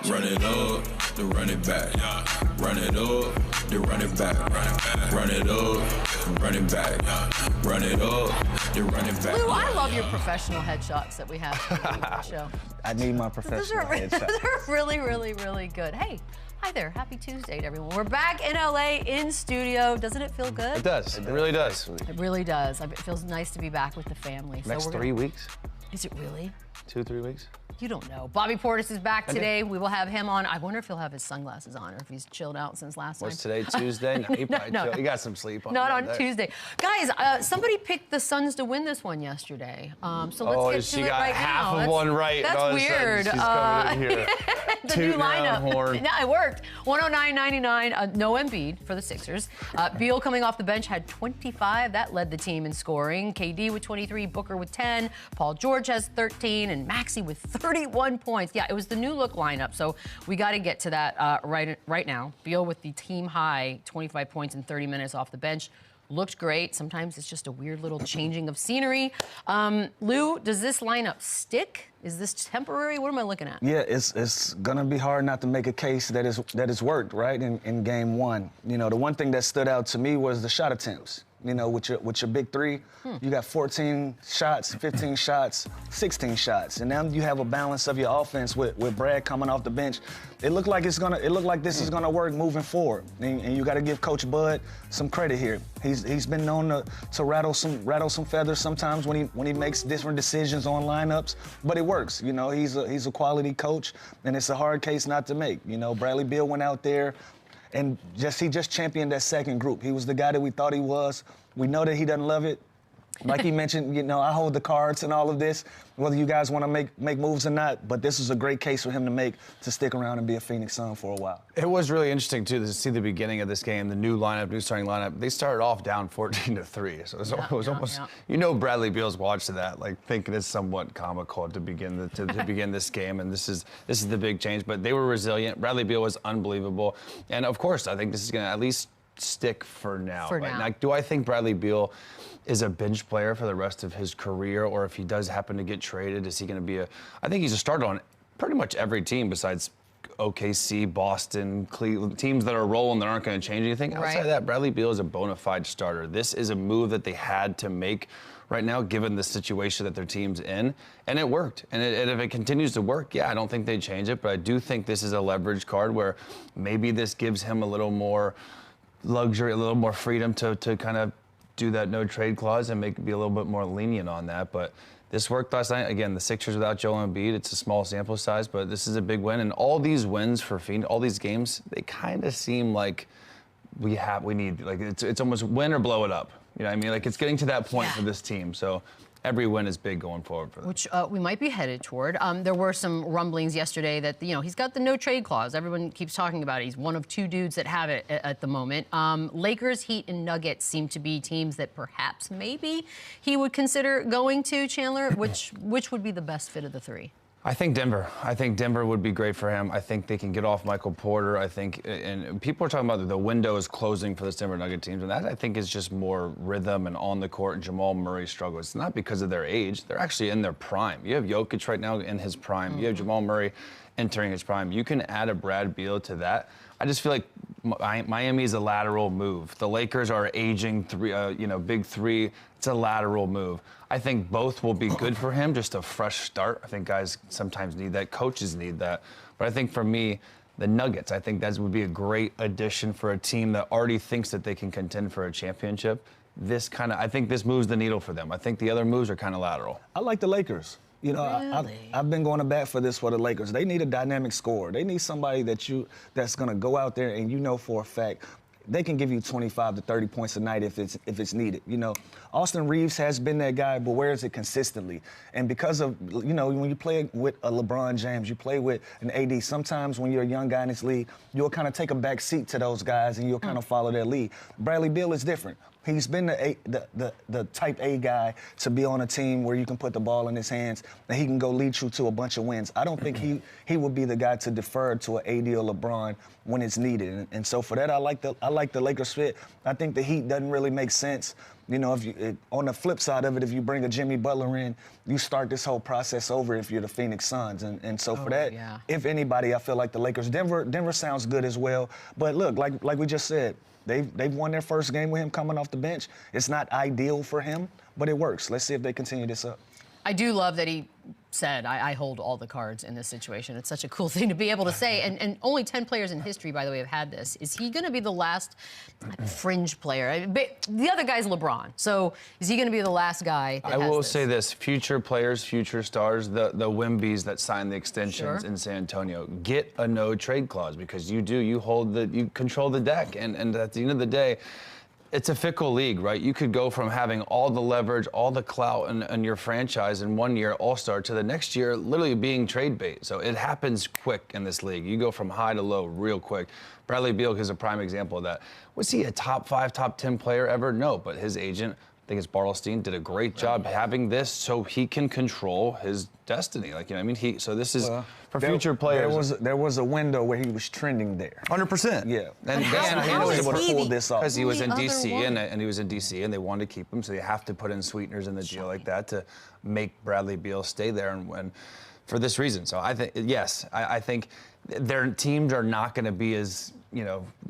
Run it up, then run it back. Run it up, then run it back. Run it up, run it back. Run it up, then run it back. Lou, I love your professional headshots that we have for the show. I need my professional headshots. They're really, really, really good. Hey, hi there. Happy Tuesday to everyone. We're back in LA in studio. Doesn't it feel good? It does. It really does. It really does. It feels nice to be back with the family. Next 3 weeks? Is it really? 2-3 weeks? You don't know. Bobby Portis is back today. We will have him on. I wonder if he'll have his sunglasses on or if he's chilled out since last time. What's today, Tuesday? No, he probably chilled. He got some sleep on Not on Tuesday. Guys, somebody picked the Suns to win this one yesterday. So let's get to it right now. She got half of one right. That's weird. She's coming in here. The new lineup. Yeah, it worked. 109.99. No EMBIID for the Sixers. Beal coming off the bench had 25. That led the team in scoring. KD with 23, Booker with 10, Paul George has 13, and Maxey with 31 points. Yeah, it was the new look lineup, so we got to get to that right now. Beal with the team high 25 points in 30 minutes off the bench. Looked great. Sometimes it's just a weird little changing of scenery. Lou, does this lineup stick? Is this temporary? What am I looking at? Yeah, it's gonna be hard not to make a case that it's worked, right, in game one. You know, the one thing that stood out to me was the shot attempts. You know, with your big three, you got 14 shots, 15 shots, 16 shots, and now you have a balance of your offense with Brad coming off the bench. It looked like this is gonna work moving forward, and you got to give Coach Bud some credit here. He's been known to rattle some feathers sometimes when he makes different decisions on lineups, but it works. You know, he's a quality coach, and it's a hard case not to make. You know, Bradley Beal went out there and he just championed that second group. He was the guy that we thought he was. We know that he doesn't love it. Like he mentioned, you know, I hold the cards and all of this, whether you guys want to make moves or not, but this is a great case for him to make to stick around and be a Phoenix Sun for a while. It was really interesting, too, to see the beginning of this game, the new starting lineup. They started off down 14-3, so it was almost, you know, Bradley Beal's watching that, like thinking it's somewhat comical to begin begin this game, and this is the big change. But they were resilient. Bradley Beal was unbelievable, and of course, I think this is going to at least stick for now. Like, do I think Bradley Beal is a bench player for the rest of his career, or if he does happen to get traded, is he going to be I think he's a starter on pretty much every team besides OKC, Boston, Cleveland, teams that are rolling that aren't going to change anything. Outside of that, Bradley Beal is a bona fide starter. This is a move that they had to make right now, given the situation that their team's in, and it worked. And if it continues to work, yeah, I don't think they change it, but I do think this is a leverage card where maybe this gives him a little more luxury, a little more freedom to kind of do that no trade clause and be a little bit more lenient on that. But this worked last night. Again, the Sixers without Joel Embiid, it's a small sample size, but this is a big win. And all these wins for Phoenix, all these games, they kind of seem like we need, like it's almost win or blow it up. You know what I mean? Like it's getting to that point for this team. So every win is big going forward for them. Which we might be headed toward. There were some rumblings yesterday that, you know, he's got the no trade clause. Everyone keeps talking about it. He's one of two dudes that have it at the moment. Lakers, Heat, and Nuggets seem to be teams that perhaps maybe he would consider going to. Chandler, which would be the best fit of the three? I think Denver. I think Denver would be great for him. I think they can get off Michael Porter. I think, and people are talking about the window is closing for the Denver Nugget teams, and that I think is just more rhythm and on the court. Jamal Murray struggle. It's not because of their age. They're actually in their prime. You have Jokic right now in his prime. You have Jamal Murray entering his prime. You can add a Brad Beal to that. I just feel like Miami is a lateral move. The Lakers are aging big three. It's a lateral move. I think both will be good for him, just a fresh start. I think guys sometimes need that. Coaches need that. But I think for me, the Nuggets, I think that would be a great addition for a team that already thinks that they can contend for a championship. I think this moves the needle for them. I think the other moves are kind of lateral. I like the Lakers. You know, I've been going to bat for this for the Lakers. They need a dynamic scorer. They need somebody that's going to go out there and you know for a fact they can give you 25 to 30 points a night if it's needed. You know, Austin Reeves has been that guy, but where is it consistently? And because of, you know, when you play with a LeBron James, you play with an AD, sometimes when you're a young guy in this league, you'll kind of take a back seat to those guys and you'll kind of follow their lead. Bradley Beal is different. He's been the type A guy to be on a team where you can put the ball in his hands and he can go lead you to a bunch of wins. I don't think he would be the guy to defer to an AD or LeBron when it's needed. And so for that, I like the Lakers fit. I think the Heat doesn't really make sense. You know, on the flip side of it, if you bring a Jimmy Butler in, you start this whole process over if you're the Phoenix Suns. And so for that, if anybody, I feel like the Lakers. Denver sounds good as well. But look, like we just said, they've won their first game with him coming off the bench. It's not ideal for him, but it works. Let's see if they continue this up. I do love that he said, I hold all the cards in this situation. It's such a cool thing to be able to say. And only 10 players in history, by the way, have had this. Is he going to be the last fringe player? The other guy's LeBron. So is he going to be the last guy that I will say this. Future players, future stars, the Wembys that signed the extensions in San Antonio, get a no-trade clause because you control the deck. And at the end of the day, it's a fickle league, right? You could go from having all the leverage, all the clout in your franchise in 1 year, all-star, to the next year literally being trade bait. So it happens quick in this league. You go from high to low real quick. Bradley Beal is a prime example of that. Was he a top 5, top 10 player ever? No, but his agent, I think it's Bartelstein, did a great job having this so he can control his destiny. Like, you know what I mean? So this is for future players. There was a window where he was trending there. 100%. Yeah. And he was able to pull this off. Because he was in D.C. and he was in D.C. and they wanted to keep him, so they have to put in sweeteners in the deal like that to make Bradley Beal stay there and for this reason. So I think, yes, I think their teams are not going to be as,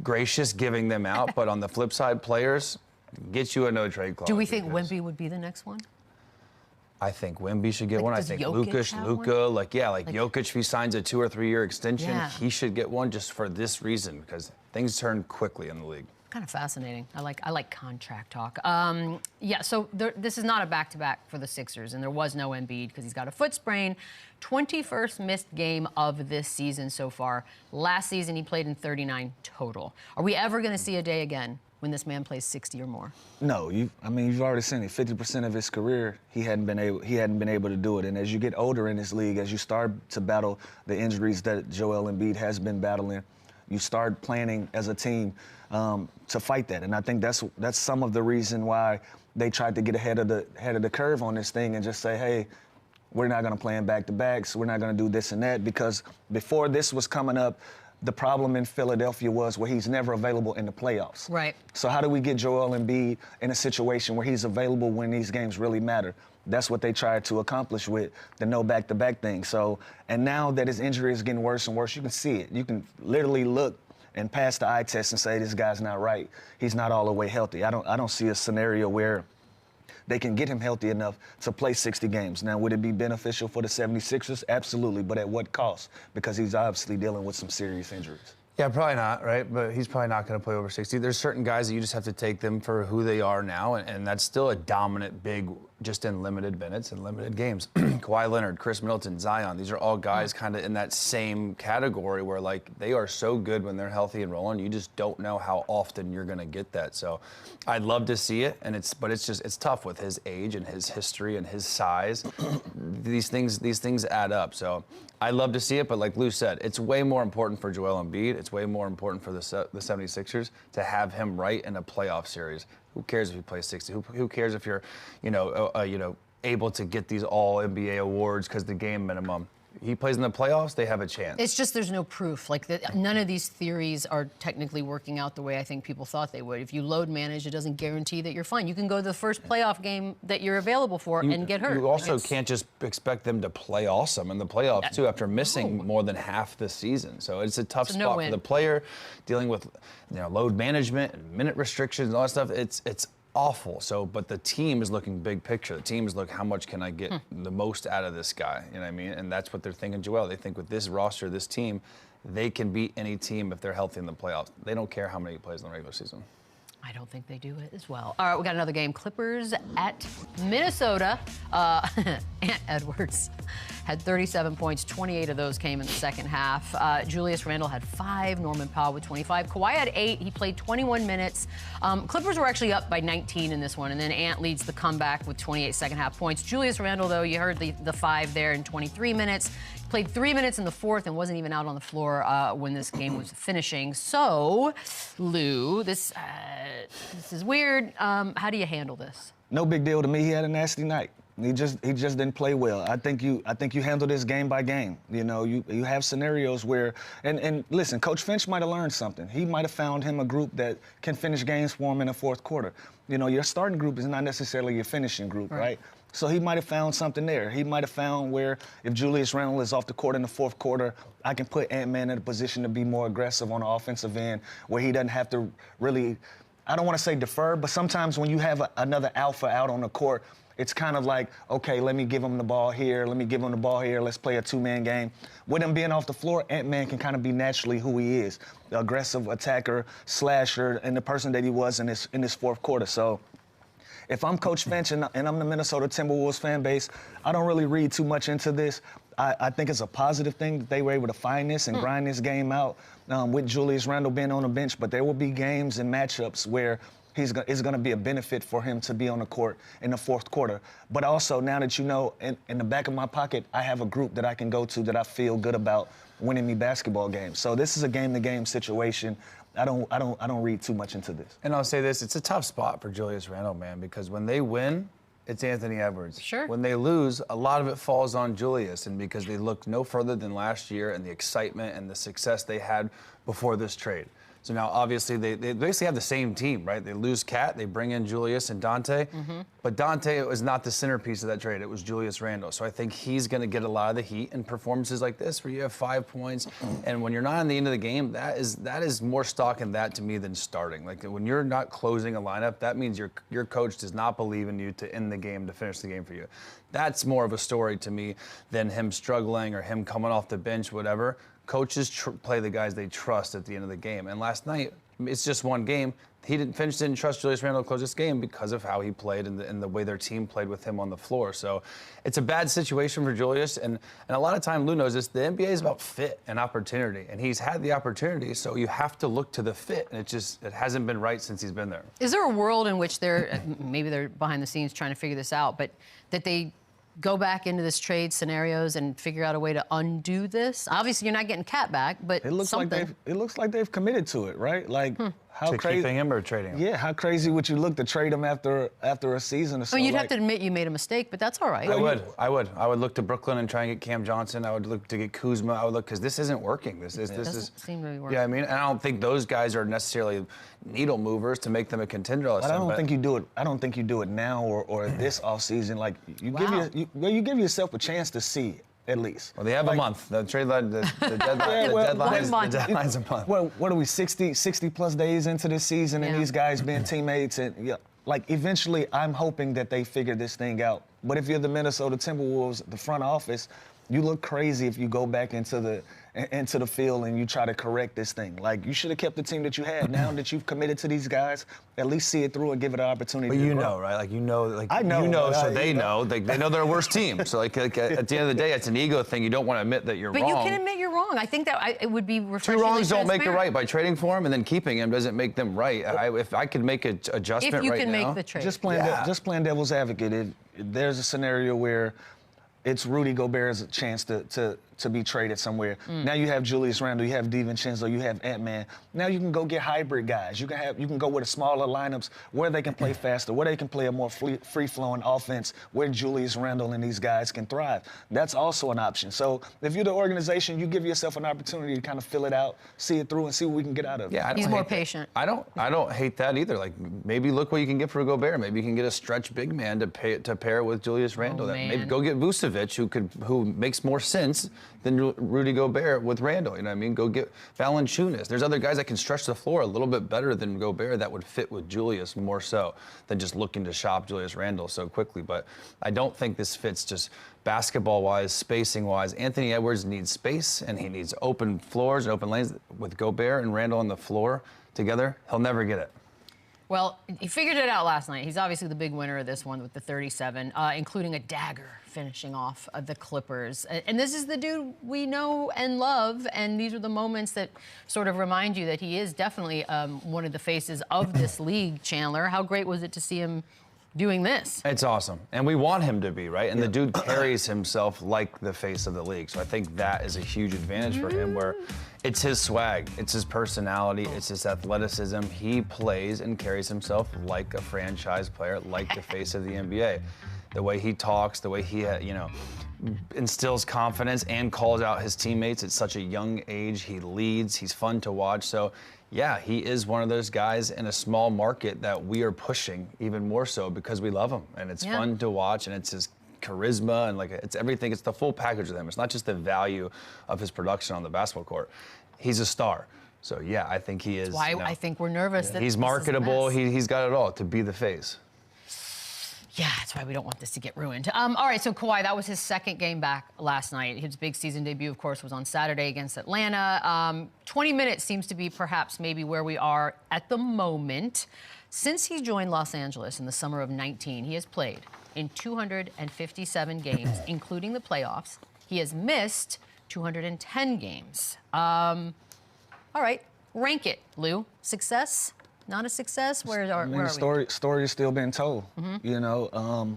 gracious giving them out, but on the flip side, players get you a no-trade clause. Do we think Wemby would be the next one? I think Wemby should get one. I think LUKA, Jokic, if he signs a 2 or 3 year extension, he should get one just for this reason, because things turn quickly in the league. Kind of fascinating. I like contract talk. So this is not a back-to-back for the Sixers, and there was no Embiid because he's got a foot sprain. 21st missed game of this season so far. Last season, he played in 39 total. Are we ever going to see a day again when this man plays 60 or more? No, you've already seen it. 50% of his career, he hadn't been able to do it. And as you get older in this league, as you start to battle the injuries that Joel Embiid has been battling, you start planning as a team to fight that. And I think that's some of the reason why they tried to get ahead of the curve on this thing and just say, hey, we're not going to play in back-to-backs. We're not going to do this and that, because before this was coming up, the problem in Philadelphia was where he's never available in the playoffs. Right. So how do we get Joel Embiid in a situation where he's available when these games really matter? That's what they tried to accomplish with the no back-to-back thing. So, and now that his injury is getting worse and worse, you can see it. You can literally look and pass the eye test and say, this guy's not right. He's not all the way healthy. I don't see a scenario where they can get him healthy enough to play 60 games. Now, would it be beneficial for the 76ers? Absolutely, but at what cost? Because he's obviously dealing with some serious injuries. Yeah, probably not, right? But he's probably not going to play over 60. There's certain guys that you just have to take them for who they are now, and that's still a dominant big, just in limited minutes and limited games. Kawhi Leonard, Chris Middleton, Zion, these are all guys kind of in that same category where, like, they are so good when they're healthy and rolling. You just don't know how often you're going to get that. So I'd love to see it, but it's tough with his age and his history and his size. These things add up. So I'd love to see it, but like Lou said, it's way more important for Joel Embiid. It's way more important for the 76ers to have him right in a playoff series. Who cares if he plays 60? Who cares if you're, able to get these all NBA awards because the game minimum? He plays in the playoffs, they have a chance. It's just there's no proof. Like, none of these theories are technically working out the way I think people thought they would. If you load manage, it doesn't guarantee that you're fine. You can go to the first playoff game that you're available for and get hurt. You also can't just expect them to play awesome in the playoffs, too, after missing more than half the season. So it's a tough spot for the player, dealing with load management and minute restrictions and all that stuff. It's awful. So, but the team is looking big picture. The team is looking, how much can I get the most out of this guy? You know what I mean? And that's what they're thinking, Joel. They think with this roster, this team, they can beat any team if they're healthy in the playoffs. They don't care how many he plays in the regular season. I don't think they do it as well. All right, we got another game. Clippers at Minnesota. Ant Edwards had 37 points. 28 of those came in the second half. Julius Randle had 5. Norman Powell with 25. Kawhi had 8. He played 21 minutes. Clippers were actually up by 19 in this one, and then Ant leads the comeback with 28 second-half points. Julius Randle, though, you heard the 5 there in 23 minutes. Played 3 minutes in the fourth and wasn't even out on the floor when this game was finishing. So, Lou, this is weird. How do you handle this? No big deal to me. He had a nasty night. He just didn't play well. I think you handle this game by game. You know, you have scenarios where and listen, Coach Finch might have learned something. He might have found him a group that can finish games for him in the fourth quarter. You know, your starting group is not necessarily your finishing group, right? So he might have found something there. He might have found where if Julius Randle is off the court in the fourth quarter, I can put Ant-Man in a position to be more aggressive on the offensive end where he doesn't have to really, I don't want to say defer, but sometimes when you have another alpha out on the court, it's kind of like, okay, let me give him the ball here, let me give him the ball here, let's play a two-man game. With him being off the floor, Ant-Man can kind of be naturally who he is, the aggressive attacker, slasher, and the person that he was in this fourth quarter. So if I'm Coach Finch and I'm the Minnesota Timberwolves fan base, I don't really read too much into this. I think it's a positive thing that they were able to find this and grind this game out with Julius Randle being on the bench, but there will be games and matchups where it's going to be a benefit for him to be on the court in the fourth quarter. But also, now that you know, in the back of my pocket, I have a group that I can go to that I feel good about winning me basketball games. So this is a game-to-game situation. I don't read too much into this. And I'll say this, it's a tough spot for Julius Randle, man, because when they win, it's Anthony Edwards. Sure. When they lose, a lot of it falls on Julius, and because they looked no further than last year and the excitement and the success they had before this trade. So now, obviously, they basically have the same team, right? They lose Cat, they bring in Julius and Dante, but Dante was not the centerpiece of that trade. It was Julius Randle. So I think he's going to get a lot of the heat in performances like this, where you have 5 points, and when you're not in the end of the game, that is more stock in that to me than starting. Like when you're not closing a lineup, that means your coach does not believe in you to end the game, to finish the game for you. That's more of a story to me than him struggling or him coming off the bench, whatever. Coaches play the guys they trust at the end of the game. And last night, it's just one game. He didn't trust Julius Randle to close this game because of how he played and the way their team played with him on the floor. So it's a bad situation for Julius. And a lot of time, Lou knows this, the NBA is about fit and opportunity. And he's had the opportunity, so you have to look to the fit. And it hasn't been right since he's been there. Is there a world in which maybe they're behind the scenes trying to figure this out, but that they go back into this trade scenarios and figure out a way to undo this? Obviously, you're not getting Cat back, but it looks like they've committed to it, right? Like how crazy keeping him or trading him? Yeah, how crazy would you look to trade him after a season or so? Well, you'd have to admit you made a mistake, but that's all right. I would look to Brooklyn and try and get Cam Johnson. I would look to get Kuzma. I would look, because this isn't working. This doesn't seem really working. Yeah, I mean, and I don't think those guys are necessarily needle movers to make them a contender all the time. I don't think you do it. I don't think you do it now or this offseason. Like you give yourself a chance to see at least. Well, they have a month. The trade line, the deadline's a month. Well, what are we, 60 plus days into this season and these guys being teammates and like eventually I'm hoping that they figure this thing out. But if you're the Minnesota Timberwolves, the front office, you look crazy if you go back into the field and you try to correct this thing. Like, you should have kept the team that you had. Now that you've committed to these guys, at least see it through and give it an opportunity. But you know, right? Like, you know, like I know, you know, so they know. They know they're a worse team. So like at the end of the day, it's an ego thing. You don't want to admit that you're wrong. But you can admit you're wrong. I think that it would be refreshingly Two wrongs don't transparent. make it right. By trading for him and then keeping him doesn't make them right. If I could make an adjustment right now. If you can make the trade. Just playing devil's advocate, there's a scenario where it's Rudy Gobert's chance to be traded somewhere. Now you have Julius Randle, you have DiVincenzo, you have Ant-Man. Now you can go get hybrid guys. You can go with smaller lineups where they can play faster, where they can play a more free-flowing offense, where Julius Randle and these guys can thrive. That's also an option. So if you're the organization, you give yourself an opportunity to kind of fill it out, see it through, and see what we can get out of it. Yeah, he's more patient. I don't hate that either. Like, maybe look what you can get for Gobert. Maybe you can get a stretch big man to pair with Julius Randle. Maybe go get Vucevic, who makes more sense than Rudy Gobert with Randle. You know what I mean? Go get Valanciunas. There's other guys that can stretch the floor a little bit better than Gobert that would fit with Julius more so than just looking to shop Julius Randle so quickly. But I don't think this fits just basketball-wise, spacing-wise. Anthony Edwards needs space, and he needs open floors and open lanes. With Gobert and Randle on the floor together, he'll never get it. Well, he figured it out last night. He's obviously the big winner of this one with the 37, including a dagger finishing off the Clippers. And this is the dude we know and love, and these are the moments that sort of remind you that he is definitely one of the faces of this league, Chandler. How great was it to see him doing this? It's awesome. And we want him to be, right? And the dude carries himself like the face of the league. So I think that is a huge advantage for him, where it's his swag, it's his personality, it's his athleticism. He plays and carries himself like a franchise player, like the face of the NBA. the way he talks, the way he, you know, instills confidence and calls out his teammates at such a young age. He leads, he's fun to watch. So yeah, he is one of those guys in a small market that we are pushing even more so because we love him and it's fun to watch, and it's his charisma and like it's everything. It's the full package of him. It's not just the value of his production on the basketball court. He's a star. So yeah, I think he is. That's why you know, I think we're nervous that he's marketable. He's got it all to be the face. Yeah, that's why we don't want this to get ruined. All right, so Kawhi, that was his second game back last night. His big season debut, of course, was on Saturday against Atlanta. 20 minutes seems to be perhaps maybe where we are at the moment. Since he joined Los Angeles in the summer of 19, he has played in 257 games, including the playoffs. He has missed 210 games. All right, rank it, Lou. Success? Not a success? Where are we? Story is still being told. You know,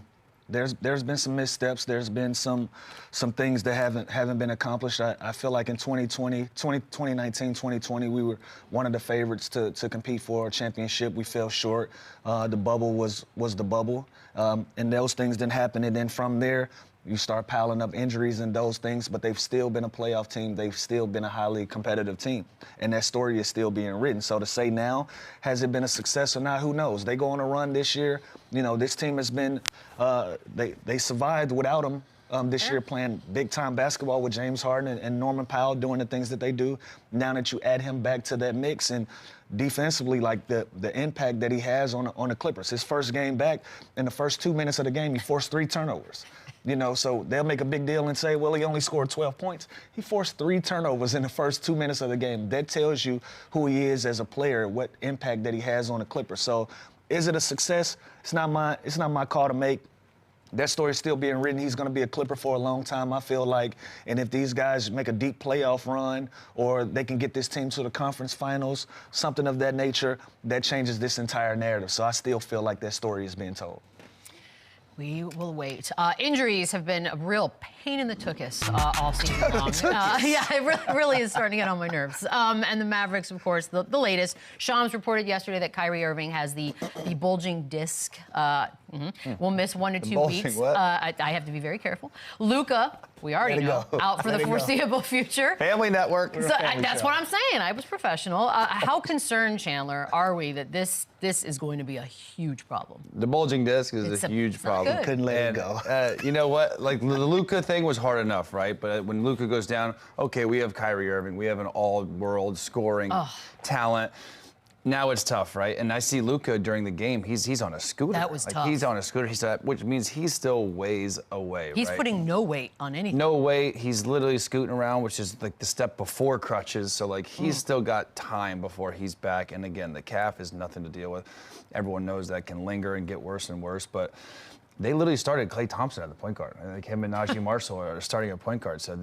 there's been some missteps. There's been some things that haven't been accomplished. I feel like in 2019, 2020, we were one of the favorites to compete for a championship. We fell short. The bubble was the bubble, and those things didn't happen. And then from there, you start piling up injuries and those things, but they've still been a playoff team. They've still been a highly competitive team. And that story is still being written. So to say now, has it been a success or not, who knows? They go on a run this year. You know, this team has been, they survived without him this year, playing big-time basketball with James Harden and Norman Powell doing the things that they do. Now that you add him back to that mix, and defensively, like the impact that he has on the Clippers. His first game back, in the first 2 minutes of the game, he forced 3 turnovers. You know, so they'll make a big deal and say, well, he only scored 12 points. He forced 3 turnovers in the first 2 minutes of the game. That tells you who he is as a player, what impact that he has on the Clippers. So is it a success? It's not my call to make. That story's still being written. He's going to be a Clipper for a long time, I feel like. And if these guys make a deep playoff run or they can get this team to the conference finals, something of that nature, that changes this entire narrative. So I still feel like that story is being told. We will wait. Injuries have been a real pain in the tuchus all season long. Yeah, it really is starting to get on my nerves. And the Mavericks, of course, the latest. Shams reported yesterday that Kyrie Irving has the bulging disc. Will miss 1 to 2 weeks. I have to be very careful. LUKA, we already know, out for the foreseeable future. Family Network. So that's what I'm saying. I was professional. How concerned, Chandler, are we that this is going to be a huge problem? The bulging disc is a huge problem. Couldn't let it go. You know what? Like the LUKA thing was hard enough, right? But when LUKA goes down, okay, we have Kyrie Irving. We have an all-world scoring talent. Now it's tough, right? And I see LUKA during the game. He's on a scooter. That was tough. He's on a scooter. Which means he still weighs away. He's putting no weight on anything. No weight. He's literally scooting around, which is like the step before crutches. So like he's still got time before he's back. And again, the calf is nothing to deal with. Everyone knows that can linger and get worse and worse. But they literally started Klay Thompson at the point guard. Like him and Najee Marshall are starting at point guard. So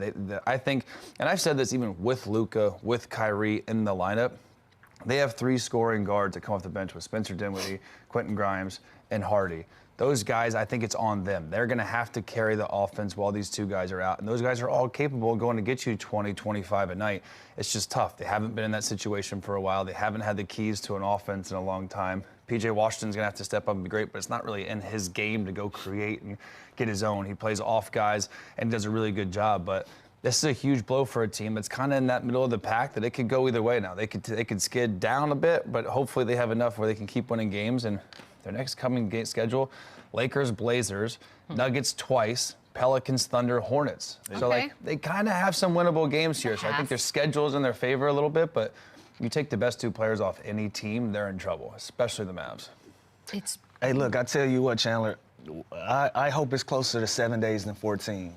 I think, and I've said this even with LUKA, with Kyrie in the lineup. They have 3 scoring guards that come off the bench with Spencer Dinwiddie, Quentin Grimes, and Hardy. Those guys, I think it's on them. They're going to have to carry the offense while these 2 guys are out. And those guys are all capable of going to get you 20, 25 a night. It's just tough. They haven't been in that situation for a while. They haven't had the keys to an offense in a long time. PJ Washington's going to have to step up and be great, but it's not really in his game to go create and get his own. He plays off guys and does a really good job, but this is a huge blow for a team that's kind of in that middle of the pack that it could go either way now. They could skid down a bit, but hopefully they have enough where they can keep winning games. And their next coming game schedule, Lakers, Blazers, Nuggets twice, Pelicans, Thunder, Hornets. So like they kind of have some winnable games here. So I think their schedule's in their favor a little bit, but you take the best 2 players off any team, they're in trouble, especially the Mavs. Hey, look, I tell you what, Chandler, I hope it's closer to 7 days than 14.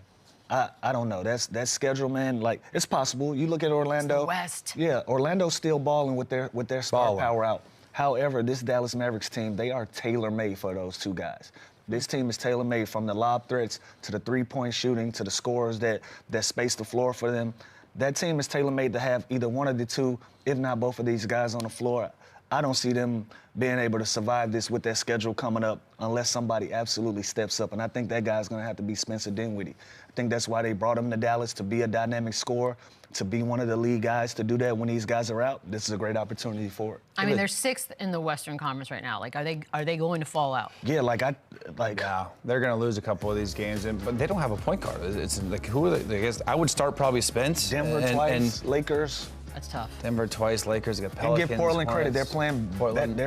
I don't know. That schedule, man. Like it's possible. You look at Orlando. It's the West. Yeah, Orlando's still balling with their star power out. However, this Dallas Mavericks team, they are tailor-made for those 2 guys. This team is tailor-made from the lob threats to the 3-point shooting to the scorers that space the floor for them. That team is tailor-made to have either one of the 2, if not both of these guys on the floor. I don't see them being able to survive this with their schedule coming up unless somebody absolutely steps up. And I think that guy's going to have to be Spencer Dinwiddie. I think that's why they brought him to Dallas, to be a dynamic scorer, to be one of the lead guys, to do that when these guys are out. This is a great opportunity for it. I mean, they're 6th in the Western Conference right now. Like, are they going to fall out? Yeah, yeah, they're going to lose a couple of these games, but they don't have a point guard. It's like, who are they? I guess I would start probably Spence. Denver twice, Lakers. That's tough. Denver twice, Lakers got Pelicans. And give Portland credit. They're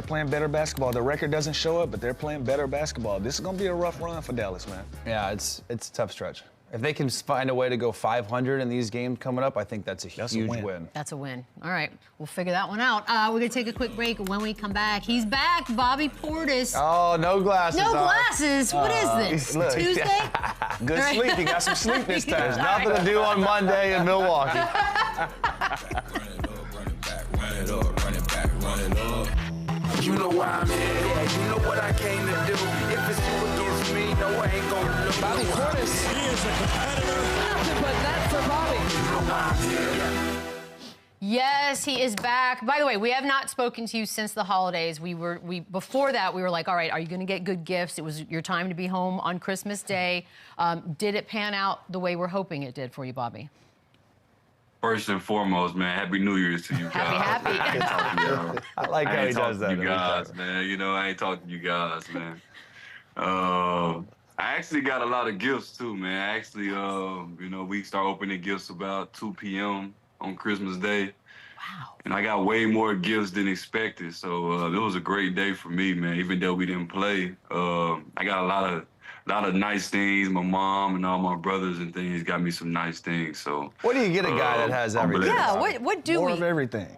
playing better basketball. The record doesn't show it, but they're playing better basketball. This is going to be a rough run for Dallas, man. Yeah, it's a tough stretch. If they can find a way to go 500 in these games coming up, I think that's a huge win. That's a win. All right, we'll figure that one out. We're gonna take a quick break. When we come back, he's back, Bobby Portis. Oh, no glasses. No glasses. What is this? Tuesday? Good sleep. He got some sleep this time. There's nothing to do on Monday in Milwaukee. You know why I'm here, you know what I came to do. If it's you against me, no, I ain't gonna lose. Bobby Portis, he is a competitor. Nothing but that for Bobby. You know why I'm here. Yes, he is back. By the way, we have not spoken to you since the holidays. Before that, we were like, all right, are you going to get good gifts? It was your time to be home on Christmas Day. Did it pan out the way we're hoping it did for you, Bobby? First and foremost, man, Happy New Year's to you guys. Happy. I like how he does that. You guys, man. You know, I ain't talking to you guys, man. I actually got a lot of gifts too, man. Actually, you know, we start opening gifts about 2 p.m. on Christmas Day. Wow. And I got way more gifts than expected. So it was a great day for me, man. Even though we didn't play, I got a lot of nice things. My mom and all my brothers and things got me some nice things. So what do you get a guy that has everything? Yeah, what do more we? More of everything.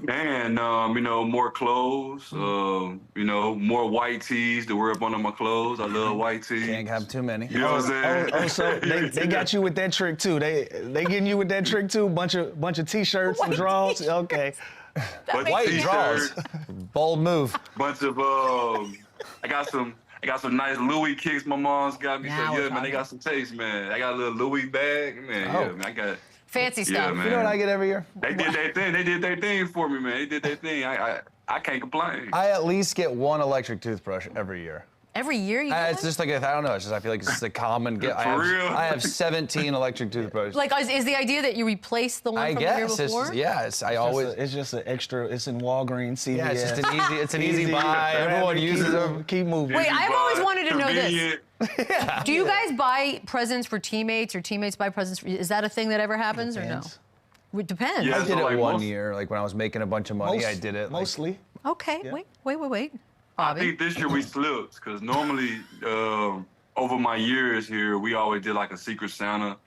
Man, you know, more clothes, you know, more white tees to wear up under my clothes. I love white tees. Can't have too many. You know what I'm saying? So they got you with that trick too. They getting you with that trick too. Bunch of t-shirts and drawers. Okay. White drawers. Bold move. Bunch of I got some nice Louis kicks my mom's got me. Now So yeah, man, they got some taste, man. I got a little Louis bag, man. Yeah, man, I got Fancy stuff. Yeah, man. You know what I get every year? They did their thing. They did their thing for me, man. They did their thing. I can't complain. I at least get one electric toothbrush every year. Every year you get It's just like, I don't know, it's just, I feel like it's just a common gift. Real? I have 17 electric toothbrushes. Like, is the idea that you replace the one from the year before? It's just an extra. It's in Walgreens, CVS. Yeah, it's an easy buy. Everyone uses them. Keep moving. Wait, I've always wanted to know this. Yeah. Do you guys buy presents for teammates or teammates buy presents for you? Is that a thing that ever happens or no? It depends. Yeah. I did So, it like, one most- year, like when I was making a bunch of money, I did it. Mostly. Okay, Yeah. wait. I Bobby. think this year we slipped because normally over my years here, we always did like a Secret Santa.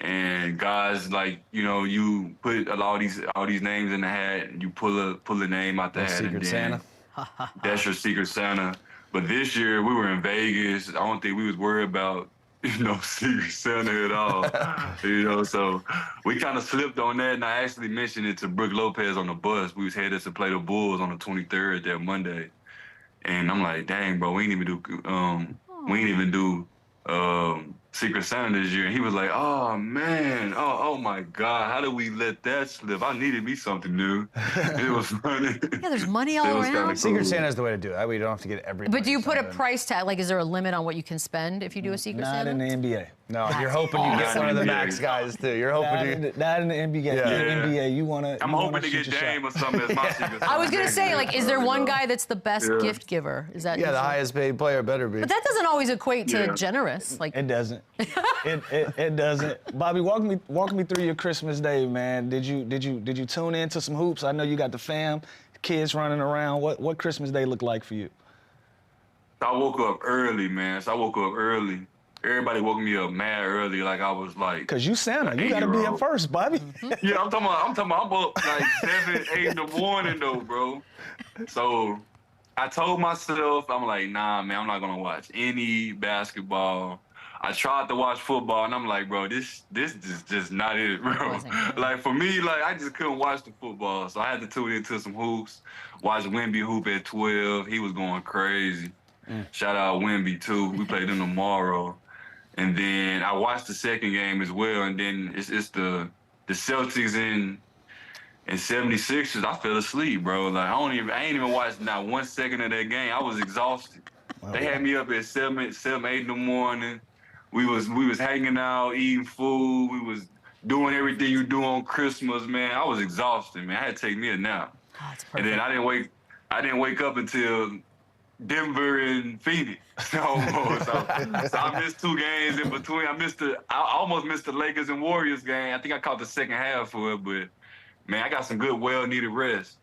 And guys, like, you know, you put all these names in the hat and you pull a name out the hat. Secret and then Santa. That's your Secret Santa. But this year we were in Vegas. I don't think we was worried about, you know, Secret Santa at all. You know, so we kind of slipped on that. And I actually mentioned it to Brooke Lopez on the bus. We was headed to play the Bulls on the 23rd that Monday. And I'm like, dang, bro, we ain't even do Secret Santa this year. And he was like, oh, man, oh my God, how did we let that slip? I needed me something new. It was funny. Yeah, there's money all around. Cool. Secret Santa is the way to do it. That way you don't have to get everybody. But do you put a something. price tag? Like, is there a limit on what you can spend if you do a Secret Not Santa? in the NBA. No, you're hoping you get one of the max guys too. You're hoping Not in the NBA. Yeah. In the NBA, you wanna. I'm you wanna hoping to shoot get your Dame shot. or something as my Secret Santa. I was gonna say, like, is there one guy that's the best Yeah. gift giver? Is that Yeah, the usually- highest paid player better be. But that doesn't always equate to Yeah. generous. Like, It doesn't. it doesn't. Bobby, walk me through your Christmas day, man. Did you tune into some hoops? I know you got the fam, kids running around. What Christmas day looked like for you? I woke up early, man. Everybody woke me up mad early, like I was like. Cause you Santa, you gotta be up 8-year-old. first, Bobby. Yeah, I'm up like 7, 8 in the morning though, bro. So I told myself, I'm like, nah, man, I'm not gonna watch any basketball. I tried to watch football, and I'm like, bro, this is just not it, bro. Like for me, like I just couldn't watch the football, so I had to tune into some hoops. Watch Wemby hoop at 12. He was going crazy. Shout out Wemby too. We played him tomorrow. And then I watched the second game as well, and then it's the Celtics And 76ers, I fell asleep, bro. Like I ain't even watched not 1 second of that game. I was exhausted. They had me up at 7, 8 in the morning. We was hanging out, eating food. We was doing everything you do on Christmas, man. I was exhausted, man. I had to take me a nap. Oh, that's perfect. And then I didn't wake up until Denver and Phoenix. So I missed 2 games in between. I almost missed the Lakers and Warriors game. I think I caught the second half for it, but man, I got some good, well-needed rest.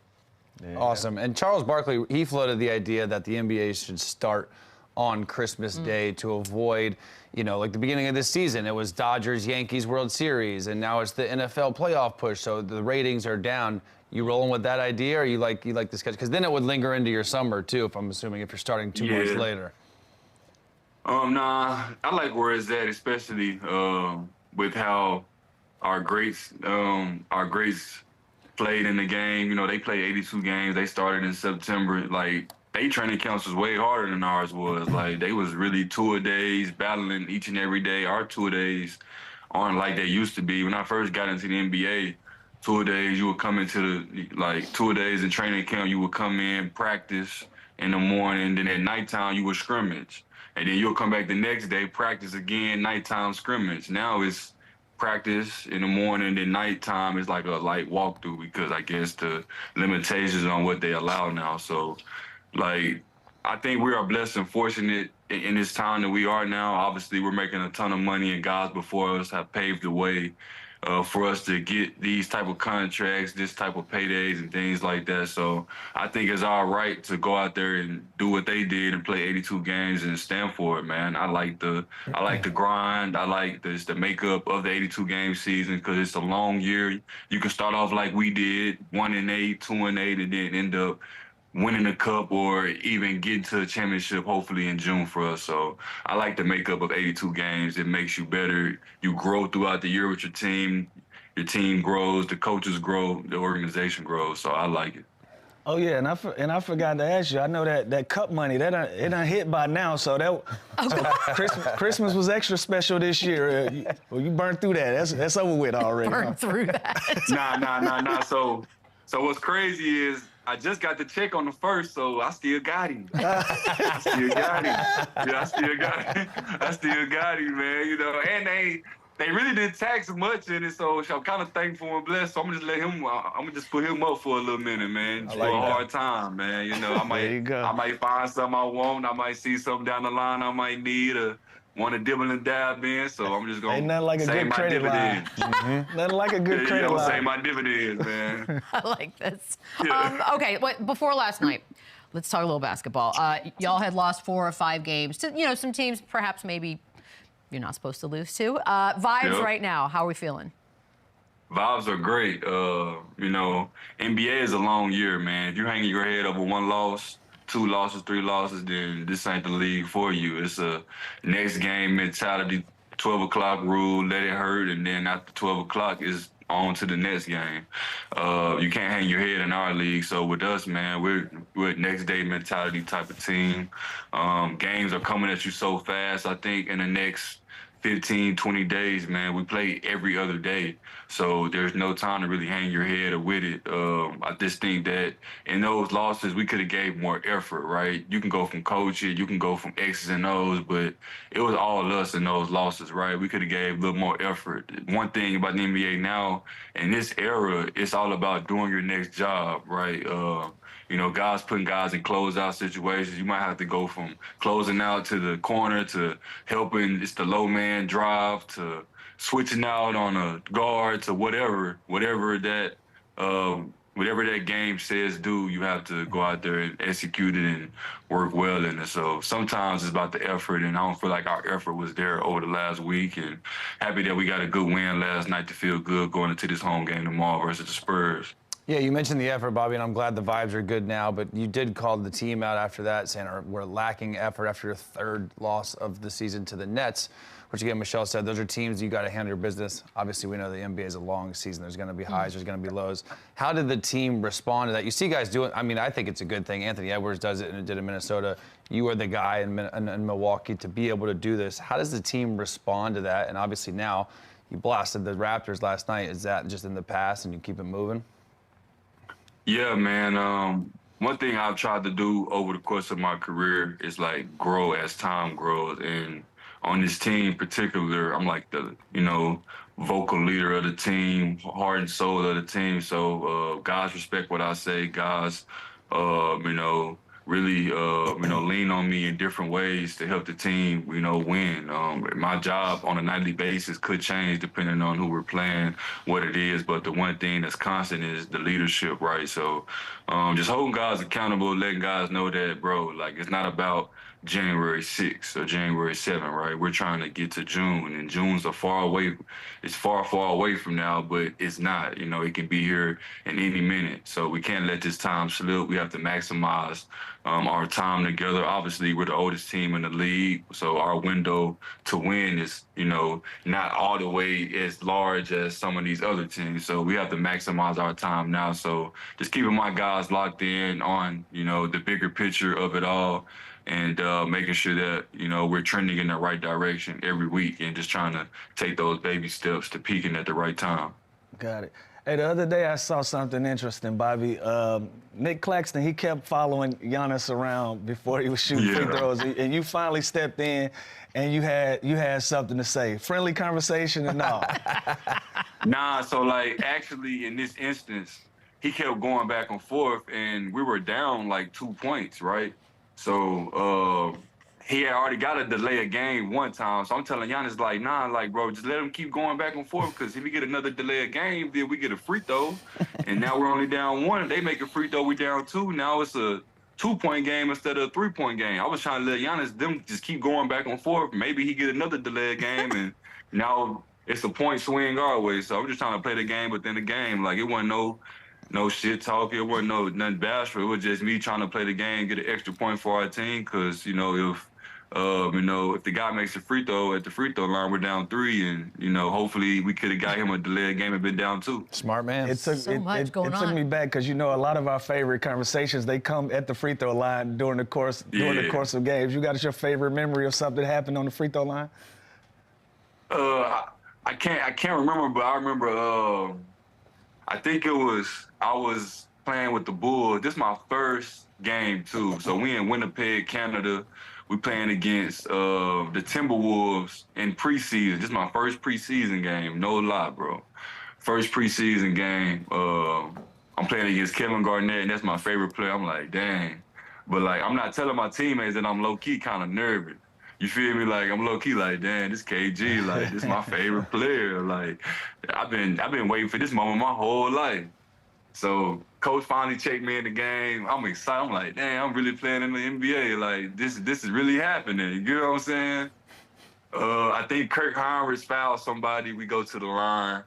Yeah. Awesome. And Charles Barkley, he floated the idea that the NBA should start on Christmas Day to avoid, you know, like the beginning of this season, it was Dodgers-Yankees World Series, and now it's the NFL playoff push, so the ratings are down. You rolling with that idea, or you like this? Because then it would linger into your summer too, if I'm assuming, if you're starting 2 months later. Nah, I like where it's at, especially with how our greats played in the game. You know, they played 82 games. They started in September. Like, they training camps was way harder than ours was. Like, they was really tour-days, battling each and every day. Our tour-days aren't like they used to be. When I first got into the NBA, tour-days, you would come into tour-days and training camp, you would come in, practice in the morning, then at nighttime, you would scrimmage. And then you'll come back the next day, practice again, nighttime scrimmage. Now it's practice in the morning, then nighttime is like a light walkthrough because I guess the limitations on what they allow now. So, like, I think we are blessed and fortunate in this time that we are now. Obviously, we're making a ton of money, and guys before us have paved the way for us to get these type of contracts, this type of paydays and things like that. So I think it's our right to go out there and do what they did and play 82 games and stand for it, man. I like the grind. I like the makeup of the 82 game season because it's a long year. You can start off like we did, 1-8, 2-8, and then end up winning a cup or even getting to a championship, hopefully in June for us. So I like the makeup of 82 games. It makes you better. You grow throughout the year with your team. Your team grows, the coaches grow, the organization grows. So I like it. Oh yeah, and I forgot to ask you. I know that cup money it done hit by now. So Christmas was extra special this year. You burned through that. That's over with already. Burned through that. Nah. So what's crazy is I just got the check on the 1st, so I still got him. I still got him. Yeah, I still got him, man. You know, and they really didn't tax much in it, so I'm kind of thankful and blessed. So I'm gonna just put him up for a little minute, man. Just for a hard time, man. You know, I might find something I want. I might see something down the line I might need or want to dibble and dab in, so I'm just going to save my dividends. Nothing like a good credit line. Save my dividends, man. I like this. Okay, before last night, let's talk a little basketball. Y'all had lost 4 or 5 games to, you know, some teams perhaps maybe you're not supposed to lose to. Vibes right now, how are we feeling? Vibes are great. You know, NBA is a long year, man. If you're hanging your head over 1 loss, 2 losses, 3 losses, then this ain't the league for you. It's a next game mentality, 12 o'clock rule, let it hurt, and then after 12 o'clock is on to the next game. You can't hang your head in our league. So with us, man, we're a next day mentality type of team. Games are coming at you so fast. I think in the next 15, 20 days, man, we play every other day. So there's no time to really hang your head or with it. I just think that in those losses, we could have gave more effort, right? You can go from coaching, you can go from X's and O's, but it was all us in those losses, right? We could have gave a little more effort. One thing about the NBA now, in this era, it's all about doing your next job, right? You know, guys putting guys in closeout situations. You might have to go from closing out to the corner to helping. It's the low man drive to switching out on a guard to whatever that game says do. You have to go out there and execute it and work well in it. So sometimes it's about the effort, and I don't feel like our effort was there over the last week. And happy that we got a good win last night to feel good going into this home game tomorrow versus the Spurs. Yeah, you mentioned the effort, Bobby, and I'm glad the vibes are good now, but you did call the team out after that, saying we're lacking effort after your 3rd loss of the season to the Nets, which, again, Michelle said, those are teams you got to handle your business. Obviously, we know the NBA is a long season. There's going to be highs, there's going to be lows. How did the team respond to that? You see guys do it. I mean, I think it's a good thing. Anthony Edwards does it, and it did in Minnesota. You are the guy in Milwaukee to be able to do this. How does the team respond to that? And obviously now, you blasted the Raptors last night. Is that just in the past and you keep it moving? Yeah, man. One thing I've tried to do over the course of my career is like grow as time grows. And on this team in particular, I'm like the, vocal leader of the team, heart and soul of the team. So guys respect what I say. Guys, really, lean on me in different ways to help the team, win. My job on a nightly basis could change depending on who we're playing, what it is. But the one thing that's constant is the leadership, right? So just holding guys accountable, letting guys know that, bro, like it's not about January 6th or January 7th, right? We're trying to get to June, and June's far away. It's far, far away from now, but it's not. It can be here in any minute. So we can't let this time slip. We have to maximize our time together. Obviously, we're the oldest team in the league, so our window to win is, not all the way as large as some of these other teams. So we have to maximize our time now. So just keeping my guys locked in on, the bigger picture of it all, and making sure that, we're trending in the right direction every week, and just trying to take those baby steps to peaking at the right time. Got it. Hey, the other day I saw something interesting, Bobby. Nick Claxton, he kept following Giannis around before he was shooting free throws, and you finally stepped in, and you had something to say. Friendly conversation and all. Nah, so like actually in this instance, he kept going back and forth, and we were down like 2 points, right? So he had already got a delay of game one time. So I'm telling Giannis, like, nah, like, bro, just let him keep going back and forth, because if we get another delay of game, then we get a free throw. And now we're only down 1. They make a free throw, we down 2. Now it's a 2-point game instead of a 3-point game. I was trying to let Giannis, them just keep going back and forth. Maybe he get another delay of game, and now it's a point swing our way. So I'm just trying to play the game within the game. Like, it wasn't no shit talk. It wasn't nothing bashful. It was just me trying to play the game, get an extra point for our team. Because if the guy makes a free throw at the free throw line, we're down 3, and hopefully we could have got him a delayed game and been down 2. Smart man. It took me back, because a lot of our favorite conversations, they come at the free throw line during the course of games. You got your favorite memory of something that happened on the free throw line? I can't remember, but I remember. I think I was playing with the Bulls. This is my first game, too. So we in Winnipeg, Canada. We playing against the Timberwolves in preseason. This is my first preseason game, no lie, bro. First preseason game. I'm playing against Kevin Garnett, and that's my favorite player. I'm like, dang. But, like, I'm not telling my teammates that I'm low-key kind of nervous. You feel me? Like, I'm low-key like, damn, this KG, like, this is my favorite player. Like, I've been waiting for this moment my whole life. So coach finally checked me in the game. I'm excited. I'm like, damn, I'm really playing in the NBA. Like, this is really happening. You know what I'm saying? I think Kirk Heinrichs fouled somebody. We go to the line,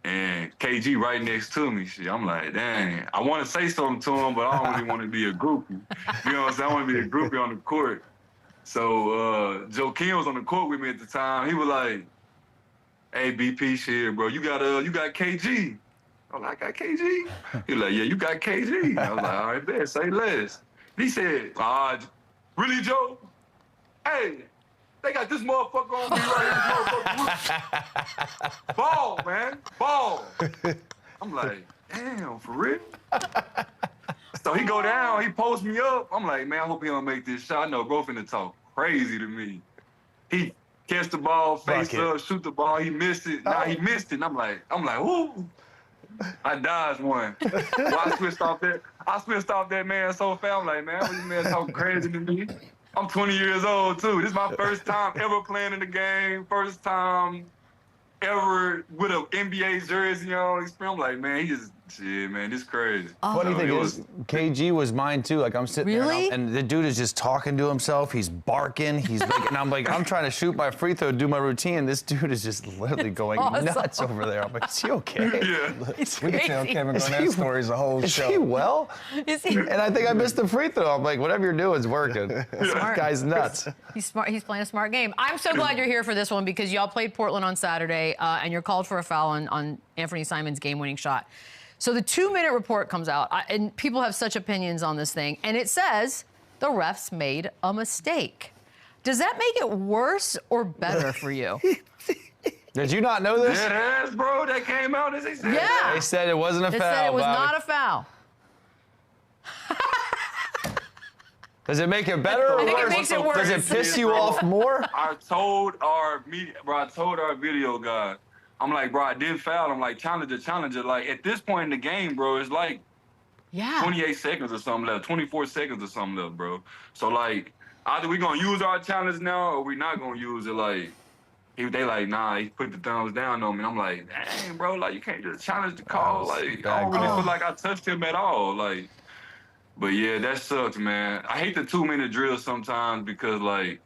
and KG right next to me. Shit, I'm like, dang. I want to say something to him, but I don't really want to be a groupie. You know what I'm saying? I want to be a groupie on the court. So Joe King was on the court with me at the time. He was like, hey, BP, shit, bro, you got KG. I'm like, I got KG? He was like, yeah, you got KG. I was like, all right, bet, say less. He said, really, Joe? Hey, they got this motherfucker on me right here. Ball, man, ball. I'm like, damn, for real? So he go down, he posts me up. I'm like, man, I hope he don't make this shot. I know bro finna talk crazy to me. He catch the ball, face up, shoot the ball. He missed it. Nah, he missed it. And I'm like, ooh. I dodged one. Well, I switched off that man so fast. I'm like, man, this man talking crazy to me. I'm 20 years old too. This is my first time ever playing in the game. First time ever with an NBA jersey on. I'm like, man, shit, man, this is crazy. Funny thing is, KG was mine too. Like, I'm sitting there and the dude is just talking to himself. He's barking. He's like, and I'm like, I'm trying to shoot my free throw, do my routine. This dude is just literally going nuts over there. I'm like, is he okay? Yeah. We can tell Kevin Garnett's stories a whole show. Is he well? Is he? And I think I missed the free throw. I'm like, whatever you're doing is working. This guy's nuts. He's smart. He's playing a smart game. I'm so glad you're here for this one, because y'all played Portland on Saturday, and you're called for a foul on Anthony Simon's game-winning shot. So the 2-minute report comes out, and people have such opinions on this thing, and it says the refs made a mistake. Does that make it worse or better for you? Did you not know this? Dead ass, bro. That came out as they said. Yeah. They said it wasn't a foul. They said it was Bobby. not a foul. Does it make it better or I think worse? it makes it worse. Does it piss you off more? I told our video guy, I'm like, bro, I didn't foul. I'm like, challenger. Like, at this point in the game, bro, it's like 28 seconds or something left, 24 seconds or something left, bro. So, like, either we gonna use our challenge now or we not gonna use it. Like, they like, nah, he put the thumbs down on me. I'm like, dang, bro, like, you can't just challenge the call. Like, I don't really feel like I touched him at all. Like, but yeah, that sucks, man. I hate the 2-minute drill sometimes because, like,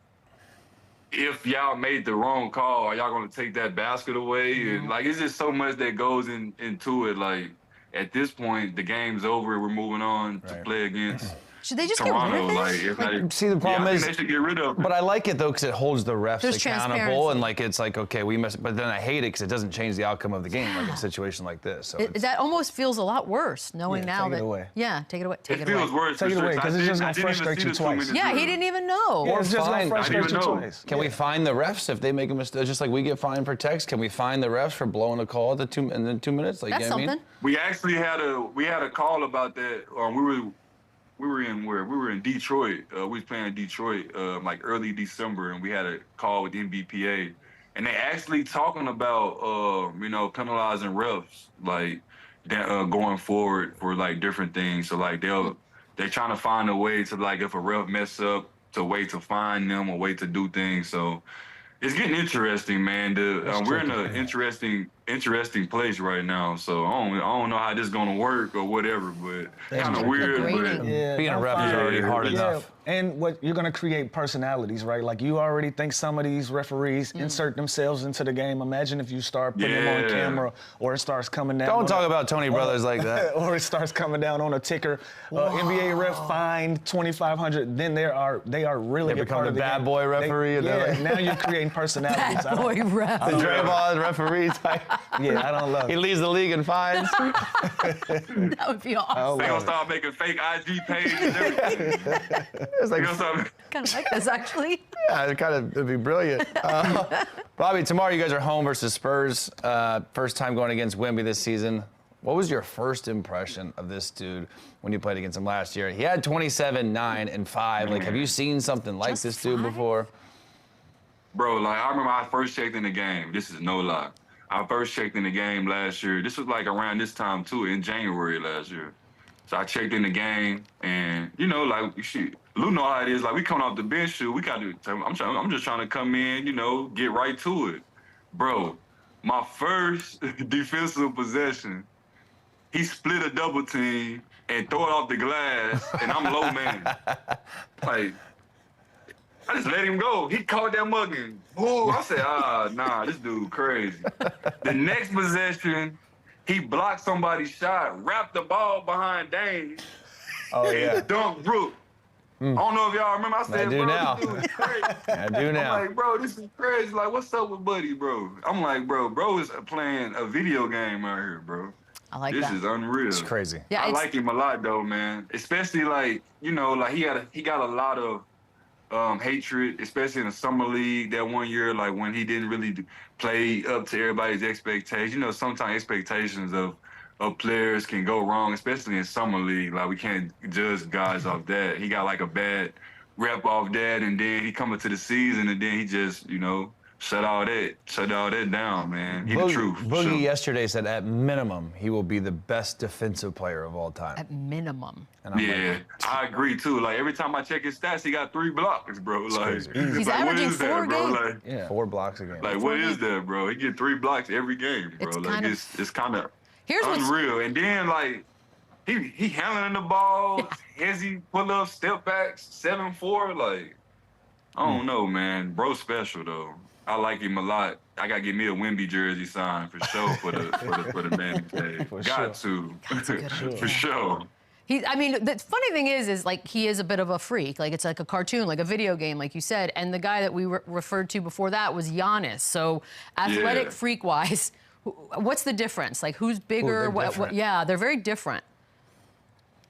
if y'all made the wrong call, are y'all gonna take that basket away? And like, it's just so much that goes into it. Like, at this point, the game's over. We're moving on to play against Should they just Toronto. get rid of it? Like, see, the problem is they should get rid of it. But I like it though because it holds the refs There's accountable and like it's like okay we must. But then I hate it because it doesn't change the outcome of the game like in a situation like this. So That almost feels a lot worse knowing now take that. it away. Yeah, take it away. Take It it away. feels worse. Take it away because it's just gonna frustrate you twice. Yeah, he didn't even know. Yeah, it's just gonna fine. frustrate you I didn't even know. twice. can we fine the refs if they make a mistake? Just like we get fined for text, can we fine the refs for blowing a call at in the 2 minutes? Like, That's you know what I something. mean? We actually had a call about that. We were in where? We were in Detroit. We was playing Detroit like early December, and we had a call with NBPA, and they actually talking about penalizing refs like going forward for like different things. So like they're trying to find a way to like if a ref mess up, to way to fine them or way to do things. So it's getting interesting, man. We're in an interesting place right now. So I don't know how this is gonna work or whatever, but kind of weird. But Being a ref is already hard enough. And what you're gonna create personalities, right? Like you already think some of these referees insert themselves into the game. Imagine if you start putting them on camera, or it starts coming down. Don't talk about Tony Brothers like that. Or it starts coming down on a ticker. NBA ref fined $2,500. Then they are really They a become part the of the bad game. boy referee. And they're like, now you're creating personalities. Bad boy ref. the Draymond referee type. Yeah, I don't love He it. leads the league in fines. That would be awesome. they gonna start making fake IG pages and everything. It's like, Kind of like this, actually. yeah, it'd be brilliant. Bobby, tomorrow you guys are home versus Spurs. First time going against Wemby this season. What was your first impression of this dude when you played against him last year? He had 27, 9, and 5. Like, have you seen something like this dude before? Bro, like I remember I first checked in the game. This is no lie. I first checked in the game last year. This was like around this time too, in January last year. So I checked in the game, and like shit, Lou know how it is. Like we coming off the bench, shoot, we got to. I'm just trying to come in, get right to it, bro. My first defensive possession, he split a double team and throw it off the glass, and I'm low man. Like I just let him go. He caught that mug and whoa. I said, nah, this dude crazy. The next possession, he blocked somebody's shot, wrapped the ball behind Dane, and dunked Brook. I don't know if y'all remember. I said, do bro, now. this dude is crazy. I do now. I'm like, bro, this is crazy. Like, what's up with Buddy, bro? I'm like, bro is playing a video game out here, bro. I like this that. is unreal. It's crazy. Yeah, I like him a lot, though, man. Especially, like, like he got a lot of hatred, especially in the summer league that one year, like when he didn't really play up to everybody's expectations. Sometimes expectations of players can go wrong, especially in summer league. Like we can't judge guys off that. He got like a bad rep off that, and then he come into the season, and then he just, shut all that down, man. He the truth. Boogie yesterday said at minimum he will be the best defensive player of all time. At minimum. And I'm Yeah, I agree too. Like every time I check his stats, he got 3 blocks, bro. Like crazy. He's like, averaging what is 4 that, bro? games. Like, 4 blocks a game. like what is that, bro? He get 3 blocks every game, bro. It's Like kind of- it's kind of Here's what's unreal. And then like he handling the ball, hezzy pull up, step backs, 7-4. Like I don't know, man. Bro, special though. I like him a lot. I gotta get me a Wemby jersey signed for sure for the man. Got to. For sure. The funny thing is like he is a bit of a freak. Like it's like a cartoon, like a video game, like you said. And the guy that we referred to before that was Giannis. So athletic freak-wise, what's the difference? Like who's bigger? They're They're very different.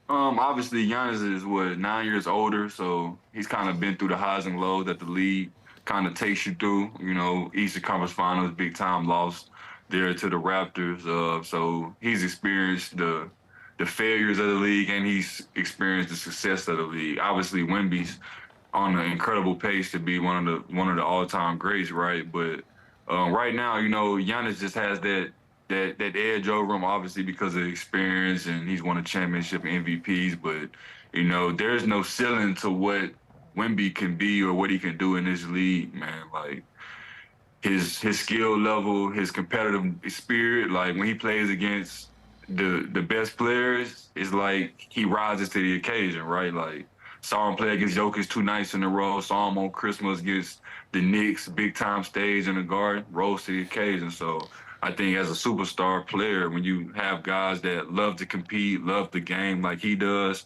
Obviously Giannis is 9 years older, so he's kind of been through the highs and lows that the league kind of takes you through. Eastern Conference Finals, big time loss there to the Raptors. So he's experienced the the failures of the league and he's experienced the success of the league. Obviously, Wemby's on an incredible pace to be one of the all-time greats, right? But right now, you know, Giannis just has that edge over him, obviously because of experience, and he's won a championship and MVPs. But you know, there's no ceiling to what Wemby can be or what he can do in this league, man. Like his skill level, his competitive spirit, like when he plays against the best players, it's like he rises to the occasion, right? Like saw him play against Jokic 2 nights in a row, saw him on Christmas against the Knicks, big time stage in the Garden, rose to the occasion. So I think as a superstar player, when you have guys that love to compete, love the game like he does,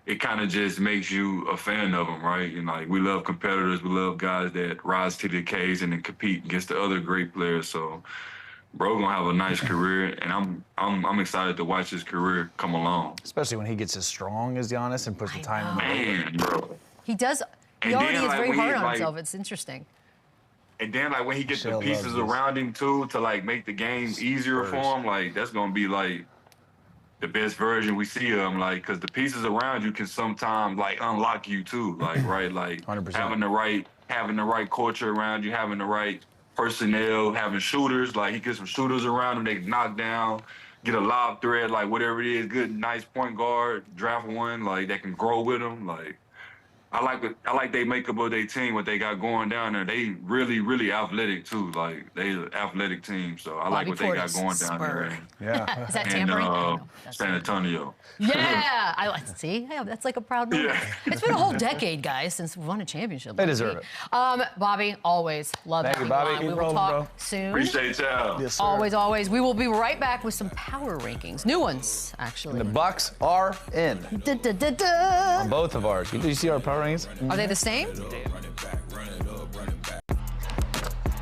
it kind of just makes you a fan of him, right? And like we love competitors, we love guys that rise to the occasion and compete against the other great players. So bro gonna have a nice career, and I'm excited to watch his career come along. Especially when he gets as strong as Giannis and puts the time in. Man, bro. He does. He And already then, is like, very when he, hard on like- himself. It's interesting. And then like when he gets the Michelle pieces loves this. around him too to like make the game easier for him, like that's gonna be like the best version we see of him, like because the pieces around you can sometimes like unlock you too, like right, like 100%. having the right culture around you, having the right personnel, having shooters, like he gets some shooters around him they can knock down, get a lob threat, like whatever it is, good nice point guard, draft one, like that can grow with him, like. I like they makeup of their team, what they got going down there. They really athletic too. Like they an athletic team, so I like Bobby what they got Portis, going down Spur. there. Yeah. Is that And tampering? I don't know. That's San Antonio. Yeah, I like to see. Yeah, that's like a proud moment. Yeah. It's been a whole decade, guys, since we won a championship. They deserve it. Bobby, always love Thank having you, Bobby. on. We Keep will rolling, talk bro. soon. Appreciate y'all. Yes, sir. Always. We will be right back with some power rankings, new ones actually. The Bucks are in. Da-da-da-da. On both of ours. Did you see our power rankings? Are they the same?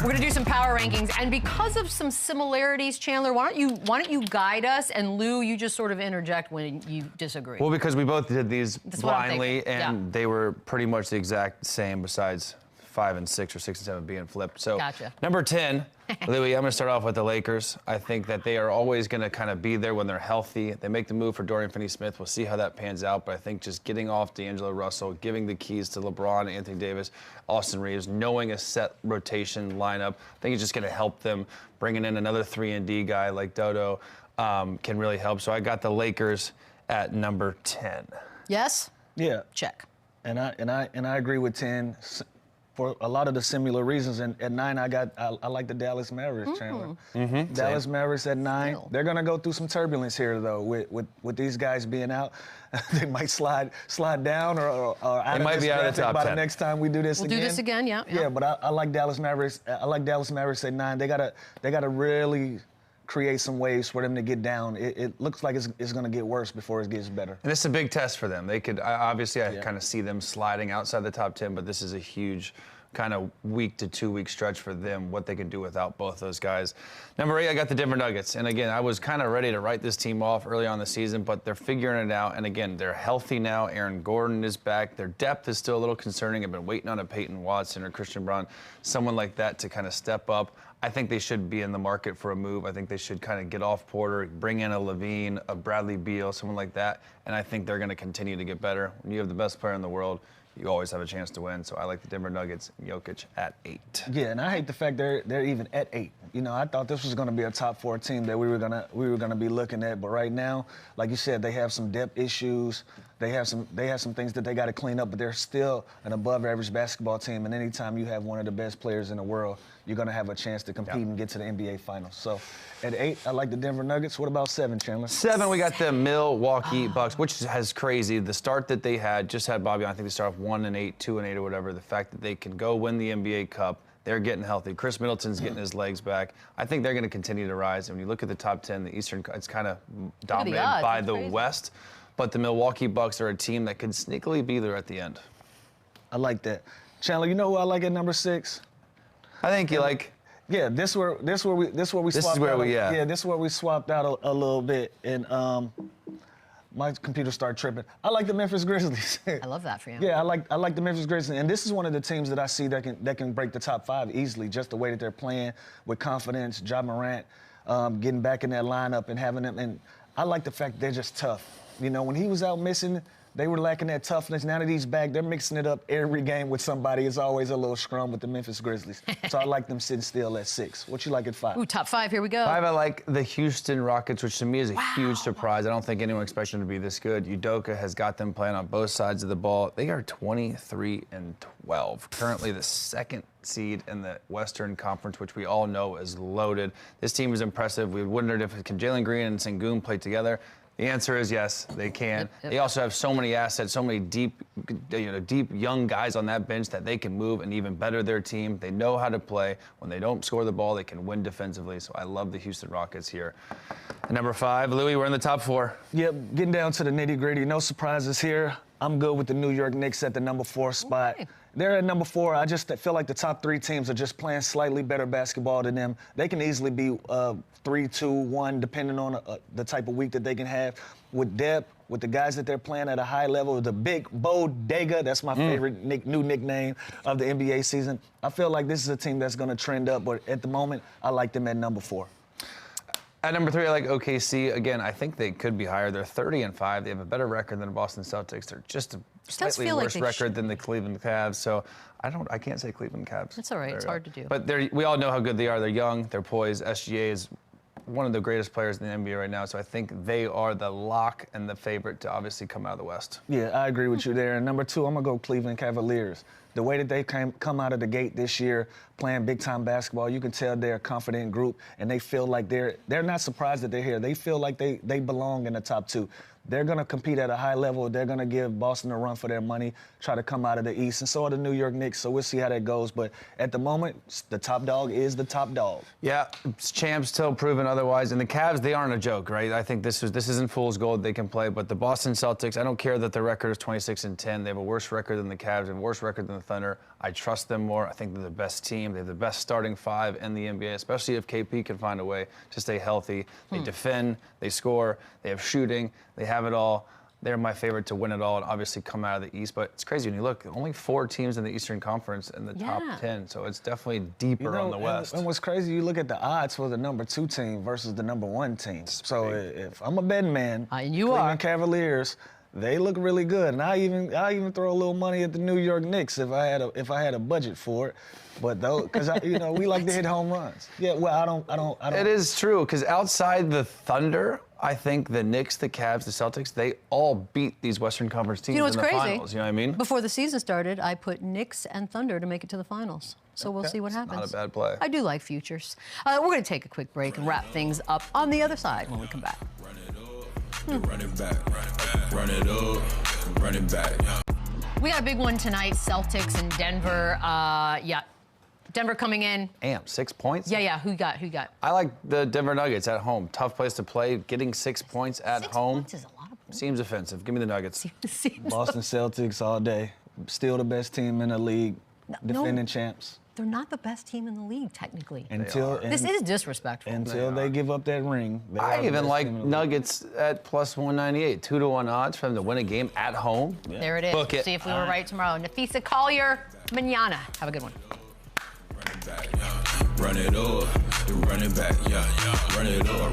We're gonna do some power rankings, and because of some similarities, Chandler, why don't you guide us, and Lou, you just sort of interject when you disagree. Well, because we both did these That's what I'm blindly, thinking. and Yeah. they were pretty much the exact same, besides 5 and 6 or 6 and 7 being flipped. So Gotcha. number 10, Louis, I'm going to start off with the Lakers. I think that they are always going to kind of be there when they're healthy. They make the move for Dorian Finney-Smith. We'll see how that pans out, but I think just getting off D'Angelo Russell, giving the keys to LeBron, Anthony Davis, Austin Reeves, knowing a set rotation lineup, I think it's just going to help them. Bringing in another 3-and-D guy like Dodo can really help. So I got the Lakers at number 10. Yes? Yeah, Check. and I agree with 10 for a lot of the similar reasons. And at 9, I like the Dallas Mavericks, Chandler. Dallas Mavericks at 9. Still. They're gonna go through some turbulence here though, with these guys being out. They might slide down or out They might be out of the top by 10. the next time we do this We'll again. do this again, yeah. Yeah, but I like Dallas Mavericks. I like Dallas Mavericks at 9. They gotta really create some waves for them to get down. It looks like it's going to get worse before it gets better. And this is a big test for them. They could, obviously, I Yeah. kind of see them sliding outside the top 10, but this is a huge kind of week to 2 week stretch for them, what they can do without both those guys. Number 8, I got the Denver Nuggets. And again, I was kind of ready to write this team off early on in the season, but they're figuring it out. And again, they're healthy now. Aaron Gordon is back. Their depth is still a little concerning. I've been waiting on a Peyton Watson or Christian Braun, someone like that to kind of step up. I think they should be in the market for a move. I think they should kind of get off Porter, bring in a Levine, a Bradley Beal, someone like that. And I think they're going to continue to get better. When you have the best player in the world, you always have a chance to win. So I like the Denver Nuggets, Jokic at 8. Yeah, and I hate the fact they're even at 8. You know, I thought this was going to be a top 4 team that we were gonna be looking at, but right now, like you said, they have some depth issues. They have some things that they got to clean up, but they're still an above-average basketball team. And anytime you have one of the best players in the world, you're going to have a chance to compete and get to the NBA Finals. So at 8, I like the Denver Nuggets. What about 7, Chandler? 7, we got the Milwaukee Bucks, which has crazy. The start that they had, just had Bobby on, I think they start off 1-8, 2-8 or whatever. The fact that they can go win the NBA Cup, they're getting healthy. Chris Middleton's getting his legs back. I think they're going to continue to rise. And when you look at the top 10, the Eastern, it's kind of dominated odds. by It's the crazy. West. But the Milwaukee Bucks are a team that could sneakily be there at the end. I like that. Chandler, you know who I like at number 6? I think you like. Yeah, this is where we swapped is out. where we, yeah. Yeah, this is where we swapped out a little bit, and my computer started tripping. I like the Memphis Grizzlies. I love that for you. Yeah, I like the Memphis Grizzlies, and this is one of the teams that I see that can break the top 5 easily. Just the way that they're playing with confidence. Ja Morant getting back in that lineup and having them, and I like the fact they're just tough. You know, when he was out missing, they were lacking that toughness. Now that he's back, they're mixing it up every game with somebody. It's always a little scrum with the Memphis Grizzlies. So I like them sitting still at 6. What you like at 5? Ooh, top 5, here we go. 5, I like the Houston Rockets, which to me is a huge surprise. I don't think anyone expected them to be this good. Udoka has got them playing on both sides of the ball. They are 23-12, currently the 2nd seed in the Western Conference, which we all know is loaded. This team is impressive. We wondered if can Jalen Green and Sengun play together. The answer is yes, they can. Yep. They also have so many assets, so many deep young guys on that bench that they can move and even better their team. They know how to play. When they don't score the ball, they can win defensively. So I love the Houston Rockets here. And number 5, Louis, we're in the top 4. Yep, getting down to the nitty-gritty. No surprises here. I'm good with the New York Knicks at the number 4 spot. Okay. They're at number 4. I just feel like the top 3 teams are just playing slightly better basketball than them. They can easily be 3-2-1, depending on the type of week that they can have. With depth, with the guys that they're playing at a high level, the big bodega, that's my favorite new nickname of the NBA season. I feel like this is a team that's going to trend up, but at the moment, I like them at number 4. At number 3, I like OKC. Again, I think they could be higher. They're 30-5. They have a better record than the Boston Celtics. They're just a slightly worse record than the Cleveland Cavs. So I can't say Cleveland Cavs. That's all right. It's hard to do. But we all know how good they are. They're young. They're poised. SGA is one of the greatest players in the NBA right now. So I think they are the lock and the favorite to obviously come out of the West. Yeah, I agree with you there. And number 2, I'm going to go Cleveland Cavaliers. The way that they come out of the gate this year playing big-time basketball, you can tell they're a confident group, and they feel like they're not surprised that they're here. They feel like they belong in the top 2. They're going to compete at a high level. They're going to give Boston a run for their money, try to come out of the East, and so are the New York Knicks. So we'll see how that goes. But at the moment, the top dog is the top dog. Yeah, champs still proven otherwise. And the Cavs, they aren't a joke, right? I think this isn't fool's gold. They can play. But the Boston Celtics, I don't care that their record is 26-10. They have a worse record than the Cavs. They have a worse record than the Thunder. I trust them more. I think they're the best team. They have the best starting 5 in the NBA, especially if KP can find a way to stay healthy. They defend, they score, they have shooting, they have it all. They're my favorite to win it all and obviously come out of the East. But it's crazy when you look, only 4 teams in the Eastern Conference in the top 10. So it's definitely deeper on the West. And what's crazy, you look at the odds for the number 2 team versus the number 1 team. So if I'm a betting man, and you Cleveland Cavaliers, they look really good. And I even throw a little money at the New York Knicks if I had a budget for it. But though, because we like to hit home runs. Yeah, well, I don't. It is true, because outside the Thunder, I think the Knicks, the Cavs, the Celtics, they all beat these Western Conference teams in the finals. You know what I mean? Before the season started, I put Knicks and Thunder to make it to the finals. So we'll see what happens. Not a bad play. I do like futures. We're going to take a quick break and wrap things up on the other side when we come back. Run it back, run it up, run it back. We got a big one tonight, Celtics and Denver. Denver coming in. Damn, 6 points? Yeah. Who you got? I like the Denver Nuggets at home. Tough place to play. Getting 6 points at home. 6 points is a lot of points. Seems offensive. Give me the Nuggets. Boston Celtics all day. Still the best team in the league. Defending champs. They're not the best team in the league, technically. This is disrespectful. Until they give up that ring. I even like Nuggets at plus 198. 2-1 odds for them to win a game at home. Yeah. There it is. Book it. See if we were right tomorrow. Nafisa Collier, manana. Have a good one. Run it up, run it back, yeah. Run it up,